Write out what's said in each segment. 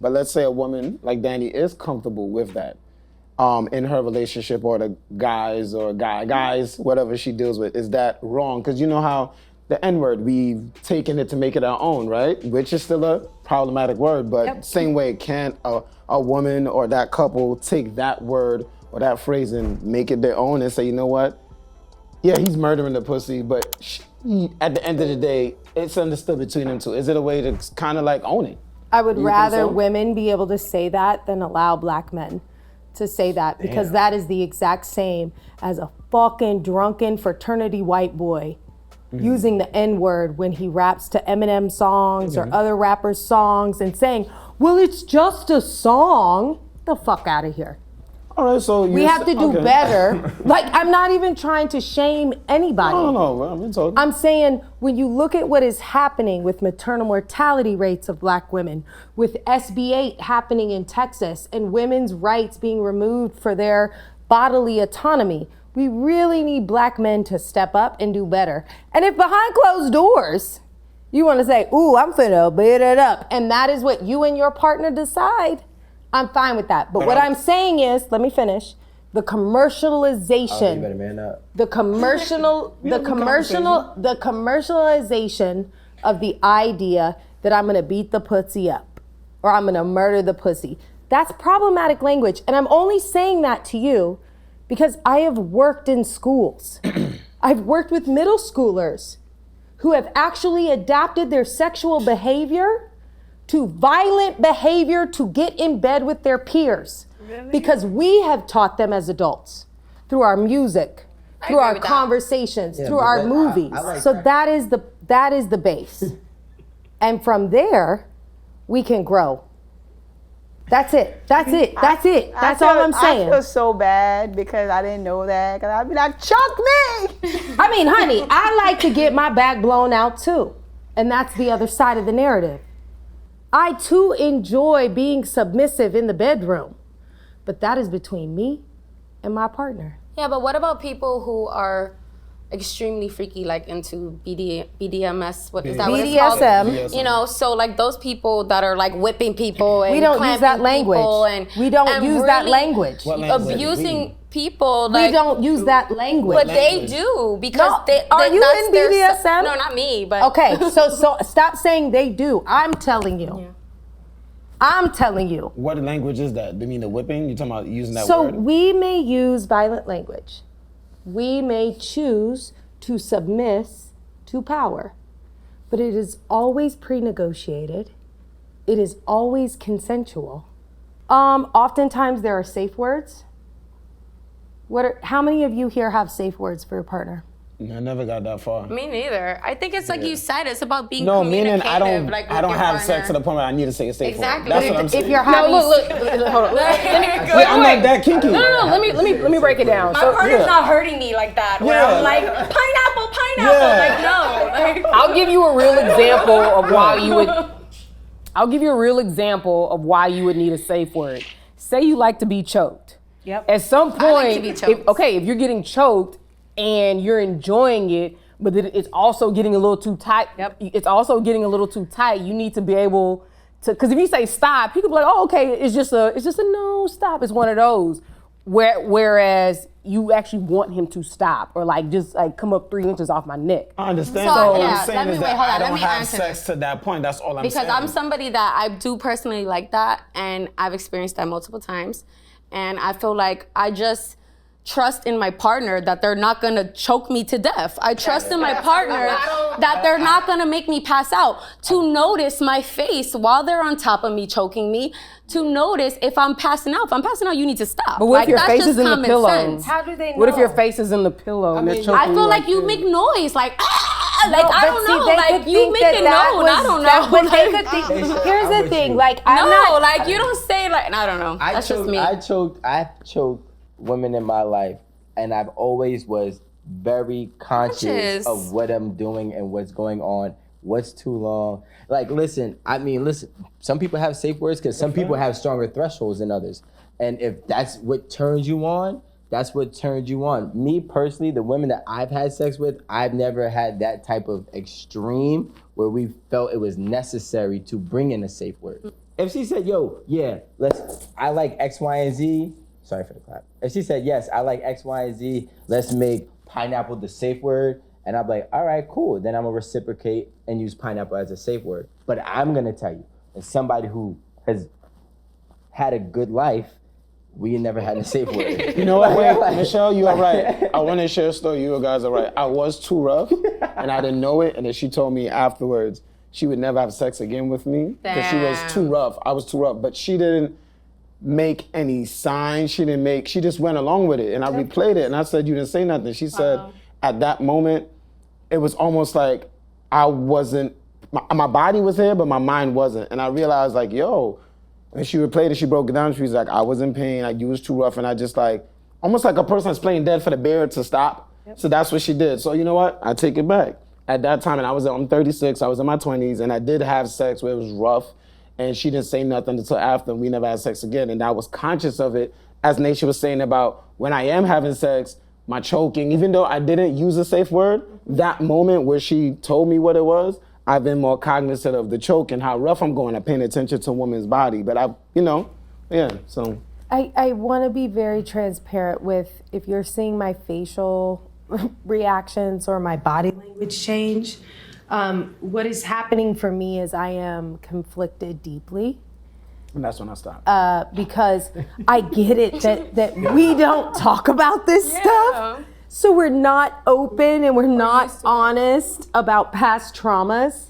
But let's say a woman like Danny is comfortable with that in her relationship, or the guys, whatever she deals with. Is that wrong? Because you know how the N-word, we've taken it to make it our own, right? Which is still a problematic word, but same way, can't a woman or that couple take that word or that phrase and make it their own and say, you know what? Yeah, he's murdering the pussy, but at the end of the day, it's understood between them two. Is it a way to kind of like own it? I would rather so? women be able to say that than allow black men to say that, because that is the exact same as a fucking drunken fraternity white boy using the N-word when he raps to Eminem songs or other rappers' songs and saying, well, it's just a song. Get the fuck out of here. All right, so we have to do better. Like, I'm not even trying to shame anybody. No, I'm talking. I'm saying when you look at what is happening with maternal mortality rates of black women, with SB 8 happening in Texas, and women's rights being removed for their bodily autonomy, we really need black men to step up and do better. And if behind closed doors, you want to say, ooh, I'm finna beat it up, and that is what you and your partner decide, I'm fine with that. But what I'm saying is, let me finish, the commercialization, you better man up. the commercialization of the idea that I'm gonna beat the pussy up or I'm gonna murder the pussy. That's problematic language. And I'm only saying that to you because I have worked in schools. I've worked with middle schoolers who have actually adapted their sexual behavior to violent behavior to get in bed with their peers. Really? Because we have taught them as adults through our music, through our conversations, through our movies. So that is the base. And from there, we can grow. That's it. That's all I'm saying. I feel so bad because I didn't know that. Cause I'd be like, choke me! I mean, honey, I like to get my back blown out too. And that's the other side of the narrative. I too enjoy being submissive in the bedroom, but that is between me and my partner. Yeah, but what about people who are extremely freaky, like into BDMS? What is that? What it's called? BDSM. You know, so like those people that are like whipping people and we don't use that language. We don't use that language. Abusing people. Like, we don't use that language. But they do because are you in BDSM? No, not me. But okay, so stop saying they do. I'm telling you. Yeah. I'm telling you. What language is that? Do you mean the whipping? You talking about using that word? So we may use violent language. We may choose to submit to power, but it is always pre-negotiated. It is always consensual. Oftentimes there are safe words. How many of you here have safe words for your partner? I never got that far. Me neither. I think it's like you said, it's about being meaning communicative. I don't have sex to the point where I need to say a safe word. Exactly. That's what I'm saying. If you're having, look, hold on. I'm not that kinky. No. Let me break it down. My partner's not hurting me like that. Where I'm like pineapple. Like no. Like, I'll give you a real example of why you would. I'll give you a real example of why you would need a safe word. Say you like to be choked. Yep. At some point, I like to be choked. If you're getting choked and you're enjoying it, but it's also getting a little too tight. Yep. It's also getting a little too tight. You need to be able to, because if you say stop, people be like, oh, okay, it's just a no, stop. It's one of those. Whereas you actually want him to stop or like just like come up 3 inches off my neck. I understand. So, What yeah, I'm saying is wait, that hold on, I let don't me have answer sex this. to that point. That's all I'm saying. Because I'm somebody that I do personally like that, and I've experienced that multiple times. And I feel like I just trust in my partner that they're not gonna choke me to death. I trust in my partner that they're not gonna make me pass out. To notice my face while they're on top of me choking me, to notice if I'm passing out. If I'm passing out, you need to stop. But what if your that's face just is in the common pillow? sense. How do they know? What if your face is in the pillow and they're choking I feel like you this? make noise, like like No, I but don't see, know, they like could you think make that it that known. was- I don't that- know. but they could think, here's the thing, like No, like you don't say like I don't know. That's just me. I've choked women in my life, and I've always was very conscious of what I'm doing and what's going on, what's too long. Like, listen, some people have safe words because some people have stronger thresholds than others. And if that's what turns you on, that's what turns you on. Me personally, the women that I've had sex with, I've never had that type of extreme where we felt it was necessary to bring in a safe word. if she said, yo, yeah, I like X, Y, and Z. Sorry for the clap. If she said, yes, I like X, Y, and Z, let's make pineapple the safe word. And I'm like, all right, cool. Then I'm gonna reciprocate and use pineapple as a safe word. But I'm gonna tell you, as somebody who has had a good life, we never had a safe word. You know what? Wait, Michelle, you are right. I want to share a story. You guys are right. I was too rough, and I didn't know it. And then she told me afterwards she would never have sex again with me because she was too rough. I was too rough, but she didn't make any signs. She just went along with it. And I replayed it, and I said, you didn't say nothing. She said, at that moment, it was almost like I wasn't, my body was here, but my mind wasn't. And I realized, like, yo, and she replayed it, she broke it down. She was like, I was in pain, you was too rough, and I just like, almost like a person that's playing dead for the bear to stop. Yep. So that's what she did. So you know what? I take it back. At that time, and I'm 36, I was in my 20s, and I did have sex where it was rough, and she didn't say nothing until after, and we never had sex again. And I was conscious of it, as Naisha was saying about when I am having sex, my choking, even though I didn't use a safe word, that moment where she told me what it was, I've been more cognizant of the choke and how rough I'm going. I'm paying attention to a woman's body. But so. I want to be very transparent with, if you're seeing my facial reactions or my body language change, what is happening for me is I am conflicted deeply. And that's when I stop. Because I get it that we don't talk about this stuff. So we're not open and we're not honest about past traumas.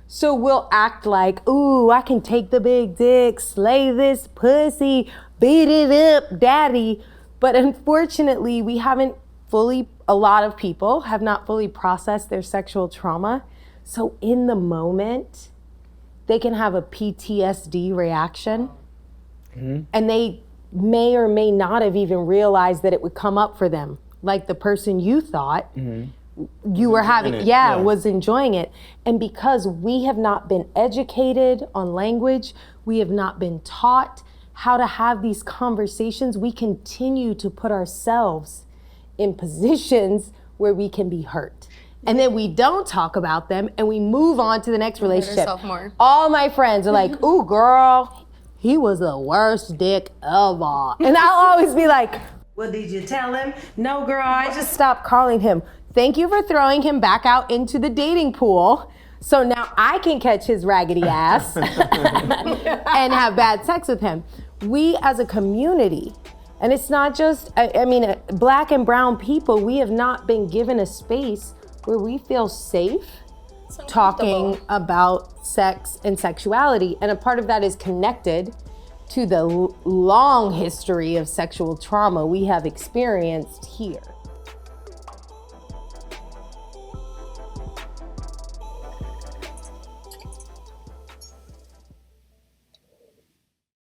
So we'll act like, ooh, I can take the big dick, slay this pussy, beat it up, daddy. But unfortunately, a lot of people have not fully processed their sexual trauma. So in the moment, they can have a PTSD reaction. Mm-hmm. And they may or may not have even realized that it would come up for them. Like the person you thought you were having, was enjoying it. And because we have not been educated on language, we have not been taught how to have these conversations, we continue to put ourselves in positions where we can be hurt. And then we don't talk about them and we move on to the next relationship. All my friends are like, ooh, girl, he was the worst dick of all. And I'll always be like, well, did you tell him? No, girl, I just stopped calling him. Thank you for throwing him back out into the dating pool. So now I can catch his raggedy ass and have bad sex with him. We as a community, and it's not just, Black and brown people, we have not been given a space where we feel safe talking about sex and sexuality. And a part of that is connected to the long history of sexual trauma we have experienced here.